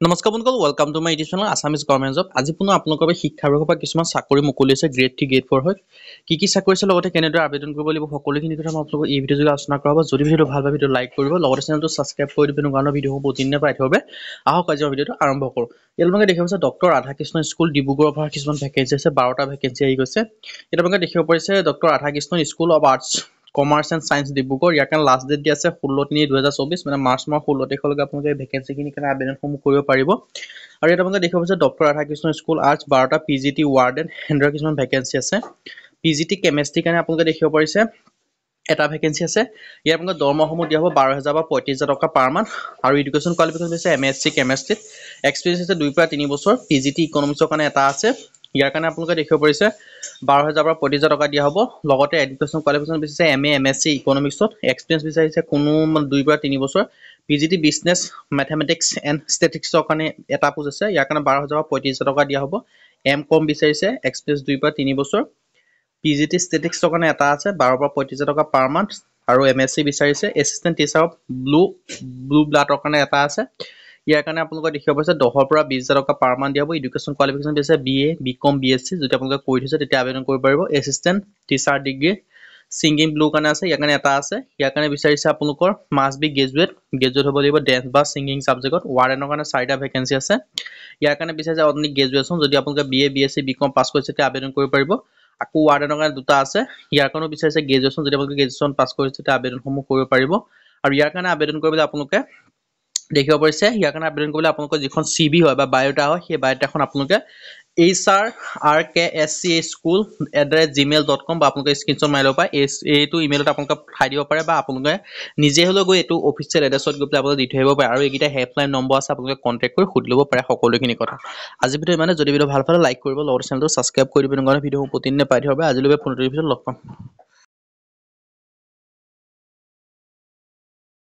নমস্কাৰ বন্ধুসকল welcome to my YouTube channel Assamese government job. আজি পুনৰ আপোনালোকৰ বাবে শিক্ষা বিভাগৰ পৰা কিছুমান চাকৰি মুকলি হৈছে গ্ৰেড 3 গ্ৰেড 4 হয়। কি চাকৰি আছে লগতে কেনেদৰে আবেদন কৰিব লাগিব সকলোখিনি কথা মই আপোনালোকক এই ভিডিঅ'যোগে আলোচনা কৰা হ'ব। যদি ভিডিঅ'টো ভাল পায় ভিডিঅ' লাইক কৰিব, লগতে চেনেলটো ছাবস্ক্ৰাইব কৰি দিব কাৰণ ভিডিঅ'সমূহ প্ৰতিদিনে পাই থাকিব। আহক আজি ভিডিঅ'টো আৰম্ভ কৰোঁ। ইয়াত আপোনালোকে দেখিব পাৰিছে ডক্টৰ ৰাধাকৃষ্ণ স্কুল ডিব্ৰুগড়ৰ পৰা কিছুমান ভেকেঞ্চি আছে, 12টা ভেকেঞ্চি আহি গৈছে। ইয়াত আপোনালোকে দেখিব পাৰিছে doctor Radhakrishna school of arts commerce and science Dibrugarh. ইয়াৰ কাৰণে লাষ্ট ডেট দিয়া আছে 16/3/2024 মানে মাৰ্চ মাহৰ 16 তাৰিখলৈকে আপোনালোকে ভেকেঞ্চিখিনিৰ কাৰণে আবেদনসমূহ কৰিব পাৰিব। আৰু ইয়াত আপোনালোকে দেখিব পাৰিছে ডক্টৰ ৰাধাকৃষ্ণ স্কুল আৰ্টছ 12টা পিজিটি ৱাৰ্ডেন এনেদৰে কিছুমান ভেকেঞ্চি আছে। পিজিটি কেমেষ্ট্ৰিৰ কাৰণে আপোনালোকে দেখিব পাৰিছে এটা ভেকেঞ্চি আছে। ইয়াৰ আপোনালোকে দৰমহাসমূহ দিয়া হ'ব 12,000 বা 35,000 টকা পাৰ মান্থ। আৰু এডুকেশ্যন কোৱালিফিকেশ্যন হৈছে MSc কেমেষ্ট্ৰিত, এক্সপিৰিয়েঞ্চ হৈছে 2 পৰা 3 বছৰ। পিজিটি ইকনমিক্সৰ কাৰণে এটা আছে, ইয়াৰ কাৰণে আপোনালোকে দেখিব পাৰিছে 12,000 পৰা 35,000 টকা দিয়া হ'ব। লগতে এডুকেশ্যন কোৱালিফিকেশ্যন বিচাৰিছে MA MSc ইকনমিক্সত, এক্সপিৰিয়েঞ্চ বিচাৰিছে কোনো 2 পৰা 3 বছৰ। পিজিটি বিজনেছ মেথমেটিক্স এণ্ড ষ্টেটিক্সৰ কাৰণে এটা পোষ্ট আছে, ইয়াৰ কাৰণে 12,000 বা 35,000 টকা দিয়া হ'ব। MCOM বিচাৰিছে, এক্সপিৰিয়েঞ্চ 2 পৰা 3 বছৰ। পিজিটি ষ্টেটিক্সৰ কাৰণে এটা আছে 12 পৰা 35,000 টকা পাৰ মান্থ। আৰু MSc বিচাৰিছে এছিষ্টেণ্ট টিচাৰ অফ ব্লু ব্লাডৰ কাৰণে এটা আছে, ইয়াৰ কাৰণে আপোনালোকে দেখিব পাৰিছে 10 পৰা 20,000 টকা পাৰ মান্থ দিয়া হ'ব। এডুকেশ্যন কোৱালিফিকেশ্যন দিছে BA BCom BSc, যদি আপোনালোকে কৰি থৈছে তেতিয়া আবেদন কৰিব পাৰিব। Assistant teacher degree singing blue কাৰণে আছে, ইয়াৰ কাৰণে এটা আছে। ইয়াৰ কাৰণে বিচাৰিছে আপোনালোকৰ মাষ্ট বি গ্ৰেজুৱেট হ'ব লাগিব ডেন্স বা ছিংগিং ছাবজেক্টত। ৱাৰ্ডেনৰ কাৰণে 4টা ভেকেঞ্চি আছে, ইয়াৰ কাৰণে বিচাৰিছে অনলি গ্ৰেজুৱেশ্যন, যদি আপোনালোকে BA BSc BCom পাছ কৰিছে তেতিয়া আবেদন কৰিব পাৰিব। আকৌ ৱাৰ্ডেনৰ কাৰণে 2টা আছে, ইয়াৰ কাৰণেও বিচাৰিছে গ্ৰেজুৱেশ্যন, যদি আপোনালোকে গ্ৰেজুৱেশ্যন পাছ কৰিছে তেতিয়া আবেদনসমূহ কৰিব পাৰিব। আৰু ইয়াৰ কাৰণে আবেদন কৰিবলৈ আপোনালোকে দেখিব পাৰিছে, ইয়াৰ কাৰণে আবেদন কৰিবলৈ আপোনালোকৰ যিখন CV হয় বা বায়'ডাটা হয় সেই বায়'ডাটাখন আপোনালোকে hrkscschool@gmail.com বা আপোনালোকে স্ক্ৰীনশ্বট মাৰি ল'ব পাৰে। এইটো ইমেইলত আপোনালোকে পঠাই দিব পাৰে বা আপোনালোকে নিজে হ'লেও গৈ এইটো অফিচিয়েল এড্ৰেছত গৈ পেলাই আপোনালোকে দি থৈ আহিব পাৰে। আৰু এইকেইটা হেল্পলাইন নম্বৰ আছে, আপোনালোকে কণ্টেক্ট কৰি সুধি ল'ব পাৰে সকলোখিনি কথা। আজি ভিডিঅ' ইমানে, যদি ভিডিঅ' ভাল পালে লাইক কৰিব, লগতে চেনেলটো ছাবস্ক্ৰাইব কৰি দিব কাৰণে ভিডিঅ'সমূহ প্ৰতিদিনে পাই থাকিব। আজিলৈকে পুনৰ ভিডিঅ'ত লগ পাম।